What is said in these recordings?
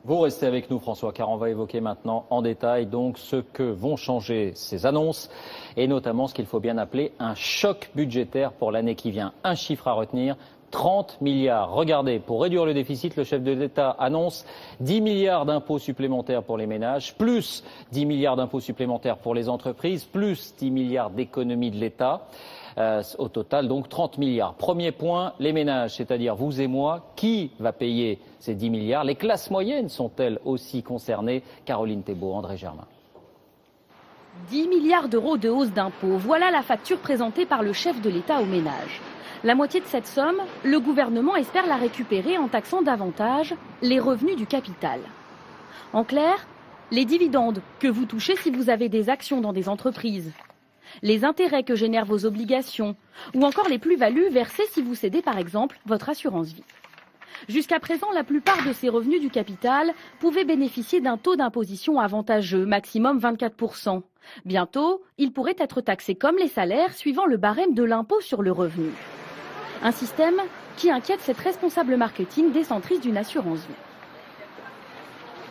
Vous restez avec nous, François, car on va évoquer maintenant en détail donc ce que vont changer ces annonces et notamment ce qu'il faut bien appeler un choc budgétaire pour l'année qui vient. Un chiffre à retenir, 30 milliards. Regardez, pour réduire le déficit, le chef de l'État annonce 10 milliards d'impôts supplémentaires pour les ménages, plus 10 milliards d'impôts supplémentaires pour les entreprises, plus 10 milliards d'économies de l'État. Au total, donc 30 milliards. Premier point, les ménages, c'est-à-dire vous et moi, qui va payer ces 10 milliards? Les classes moyennes sont-elles aussi concernées? Caroline Thébault, André Germain. 10 milliards d'euros de hausse d'impôts, voilà la facture présentée par le chef de l'État aux ménages. La moitié de cette somme, le gouvernement espère la récupérer en taxant davantage les revenus du capital. En clair, les dividendes que vous touchez si vous avez des actions dans des entreprises, les intérêts que génèrent vos obligations ou encore les plus-values versées si vous cédez par exemple votre assurance vie. Jusqu'à présent, la plupart de ces revenus du capital pouvaient bénéficier d'un taux d'imposition avantageux, maximum 24%. Bientôt, ils pourraient être taxés comme les salaires suivant le barème de l'impôt sur le revenu. Un système qui inquiète cette responsable marketing des centristes d'une assurance vie.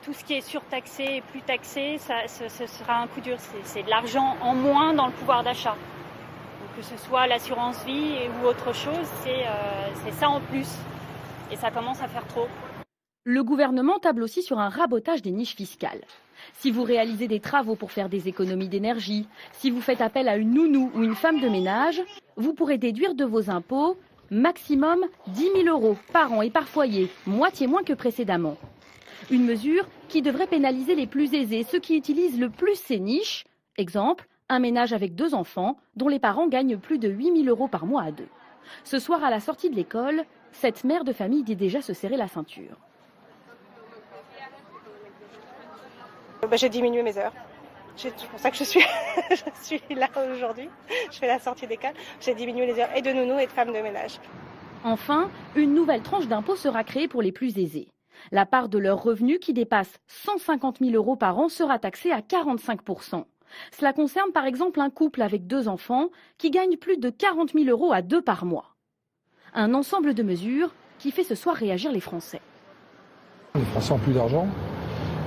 Tout ce qui est surtaxé et plus taxé, ce sera un coup dur. C'est de l'argent en moins dans le pouvoir d'achat. Que ce soit l'assurance vie ou autre chose, c'est ça en plus. Et ça commence à faire trop. Le gouvernement table aussi sur un rabotage des niches fiscales. Si vous réalisez des travaux pour faire des économies d'énergie, si vous faites appel à une nounou ou une femme de ménage, vous pourrez déduire de vos impôts maximum 10 000 euros par an et par foyer, moitié moins que précédemment. Une mesure qui devrait pénaliser les plus aisés, ceux qui utilisent le plus ces niches. Exemple, un ménage avec 2 enfants dont les parents gagnent plus de 8 000 euros par mois à 2. Ce soir, à la sortie de l'école, cette mère de famille dit déjà se serrer la ceinture. J'ai diminué mes heures. C'est pour ça que je suis là aujourd'hui. Je fais la sortie d'école. J'ai diminué les heures et de nounou et de femmes de ménage. Enfin, une nouvelle tranche d'impôt sera créée pour les plus aisés. La part de leurs revenus qui dépasse 150 000 euros par an sera taxée à 45%. Cela concerne par exemple un couple avec 2 enfants qui gagne plus de 40 000 euros à 2 par mois. Un ensemble de mesures qui fait ce soir réagir les Français. Les Français n'ont plus d'argent.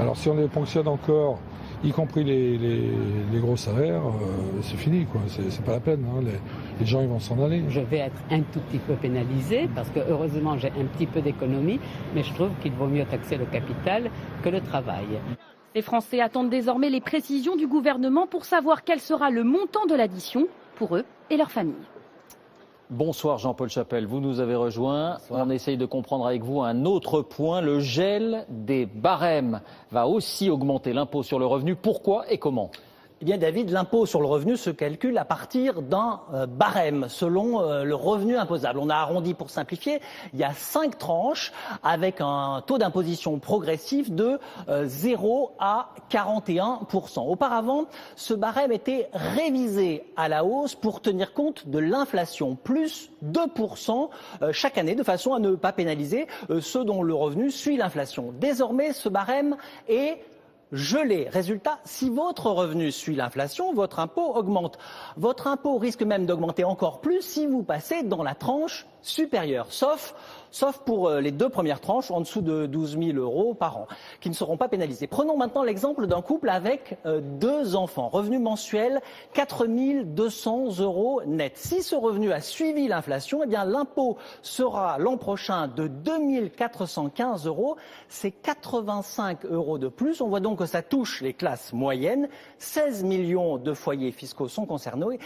Alors si on les ponctionne encore, y compris les gros salaires, c'est fini, quoi. C'est pas la peine. Hein. Les gens ils vont s'en aller. Je vais être un tout petit peu pénalisé parce que heureusement j'ai un petit peu d'économie, mais je trouve qu'il vaut mieux taxer le capital que le travail. Les Français attendent désormais les précisions du gouvernement pour savoir quel sera le montant de l'addition pour eux et leurs familles. Bonsoir Jean-Paul Chapelle, vous nous avez rejoint. On essaye de comprendre avec vous un autre point. Le gel des barèmes va aussi augmenter l'impôt sur le revenu. Pourquoi et comment ? Eh bien David, l'impôt sur le revenu se calcule à partir d'un barème selon le revenu imposable. On a arrondi pour simplifier, il y a 5 tranches avec un taux d'imposition progressif de 0 à 41%. Auparavant, ce barème était révisé à la hausse pour tenir compte de l'inflation, plus 2% chaque année, de façon à ne pas pénaliser ceux dont le revenu suit l'inflation. Désormais, ce barème est gelé. Résultat, si votre revenu suit l'inflation, votre impôt augmente. Votre impôt risque même d'augmenter encore plus si vous passez dans la tranche supérieure, sauf pour les 2 premières tranches en dessous de 12 000 euros par an, qui ne seront pas pénalisés. Prenons maintenant l'exemple d'un couple avec 2 enfants. Revenu mensuel 4 200 euros net. Si ce revenu a suivi l'inflation, eh bien l'impôt sera l'an prochain de 2 415 euros. C'est 85 euros de plus. On voit donc que ça touche les classes moyennes. 16 millions de foyers fiscaux sont concernés.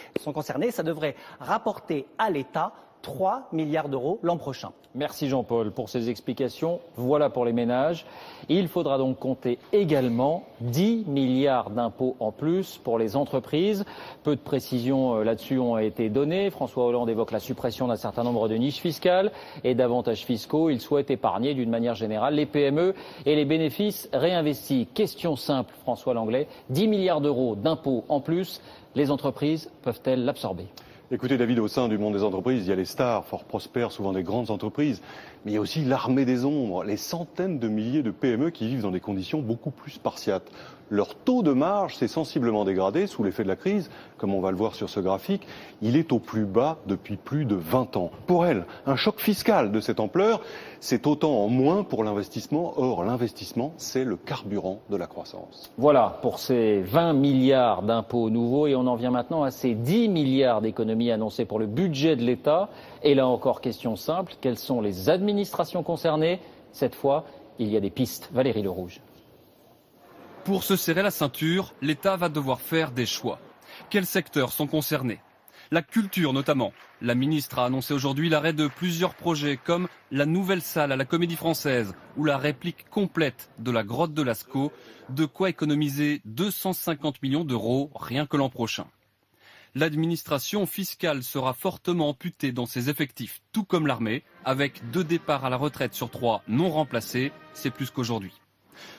Ça devrait rapporter à l'État 3 milliards d'euros l'an prochain. Merci Jean-Paul pour ces explications. Voilà pour les ménages. Il faudra donc compter également 10 milliards d'impôts en plus pour les entreprises. Peu de précisions là-dessus ont été données. François Hollande évoque la suppression d'un certain nombre de niches fiscales et d'avantages fiscaux. Il souhaite épargner d'une manière générale les PME et les bénéfices réinvestis. Question simple, François Langlais. 10 milliards d'euros d'impôts en plus, les entreprises peuvent-elles l'absorber ? Écoutez David, au sein du monde des entreprises, il y a les stars, fort prospères, souvent des grandes entreprises, mais il y a aussi l'armée des ombres, les centaines de milliers de PME qui vivent dans des conditions beaucoup plus spartiates. Leur taux de marge s'est sensiblement dégradé sous l'effet de la crise, comme on va le voir sur ce graphique. Il est au plus bas depuis plus de 20 ans. Pour elles, un choc fiscal de cette ampleur, c'est autant en moins pour l'investissement. Or, l'investissement, c'est le carburant de la croissance. Voilà pour ces 20 milliards d'impôts nouveaux et on en vient maintenant à ces 10 milliards d'économies annoncées pour le budget de l'État. Et là encore, question simple, quelles sont les administrations concernées? Cette fois, il y a des pistes. Valérie Lerouge. Pour se serrer la ceinture, l'État va devoir faire des choix. Quels secteurs sont concernés? La culture notamment. La ministre a annoncé aujourd'hui l'arrêt de plusieurs projets comme la nouvelle salle à la Comédie Française ou la réplique complète de la grotte de Lascaux. De quoi économiser 250 millions d'euros rien que l'an prochain. L'administration fiscale sera fortement amputée dans ses effectifs, tout comme l'armée, avec 2 départs à la retraite sur 3 non remplacés, c'est plus qu'aujourd'hui.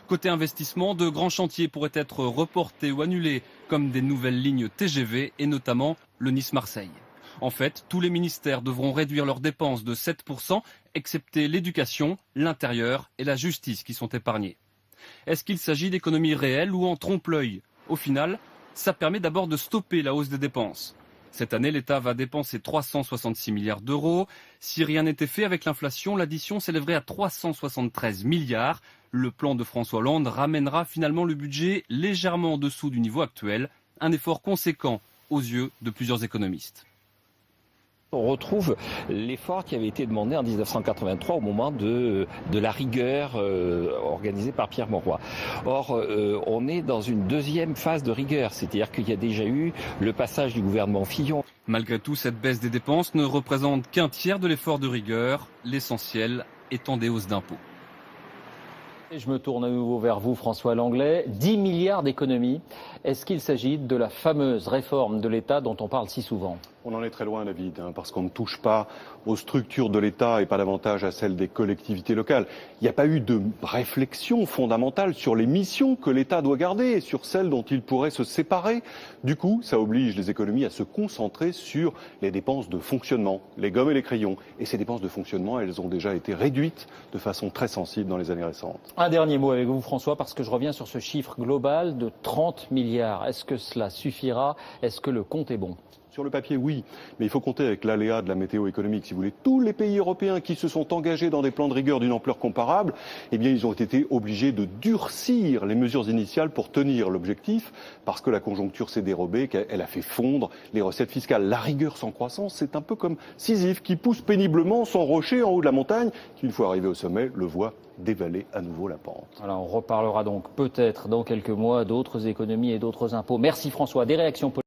Côté investissement, de grands chantiers pourraient être reportés ou annulés, comme des nouvelles lignes TGV et notamment le Nice-Marseille. En fait, tous les ministères devront réduire leurs dépenses de 7%, excepté l'éducation, l'intérieur et la justice qui sont épargnés. Est-ce qu'il s'agit d'économies réelles ou en trompe-l'œil? Au final, ça permet d'abord de stopper la hausse des dépenses. Cette année, l'État va dépenser 366 milliards d'euros. Si rien n'était fait avec l'inflation, l'addition s'élèverait à 373 milliards. Le plan de François Hollande ramènera finalement le budget légèrement en dessous du niveau actuel. Un effort conséquent aux yeux de plusieurs économistes. On retrouve l'effort qui avait été demandé en 1983 au moment de la rigueur organisée par Pierre Mauroy. Or, on est dans une deuxième phase de rigueur, c'est-à-dire qu'il y a déjà eu le passage du gouvernement Fillon. Malgré tout, cette baisse des dépenses ne représente qu'un tiers de l'effort de rigueur, l'essentiel étant des hausses d'impôts. Et je me tourne à nouveau vers vous, François Langlais. 10 milliards d'économies. Est-ce qu'il s'agit de la fameuse réforme de l'État dont on parle si souvent? On en est très loin, David, parce qu'on ne touche pas aux structures de l'État et pas davantage à celles des collectivités locales. Il n'y a pas eu de réflexion fondamentale sur les missions que l'État doit garder et sur celles dont il pourrait se séparer. Du coup, ça oblige les économies à se concentrer sur les dépenses de fonctionnement, les gommes et les crayons. Et ces dépenses de fonctionnement, elles ont déjà été réduites de façon très sensible dans les années récentes. Un dernier mot avec vous, François, parce que je reviens sur ce chiffre global de 30 milliards. Est-ce que cela suffira? Est-ce que le compte est bon? Sur le papier, oui, mais il faut compter avec l'aléa de la météo économique. Si vous voulez, tous les pays européens qui se sont engagés dans des plans de rigueur d'une ampleur comparable, eh bien, ils ont été obligés de durcir les mesures initiales pour tenir l'objectif, parce que la conjoncture s'est dérobée, qu'elle a fait fondre les recettes fiscales. La rigueur sans croissance, c'est un peu comme Sisyphe qui pousse péniblement son rocher en haut de la montagne, qui, une fois arrivé au sommet, le voit dévaler à nouveau la pente. Alors, on reparlera donc peut-être dans quelques mois d'autres économies et d'autres impôts. Merci François. Des réactions politiques.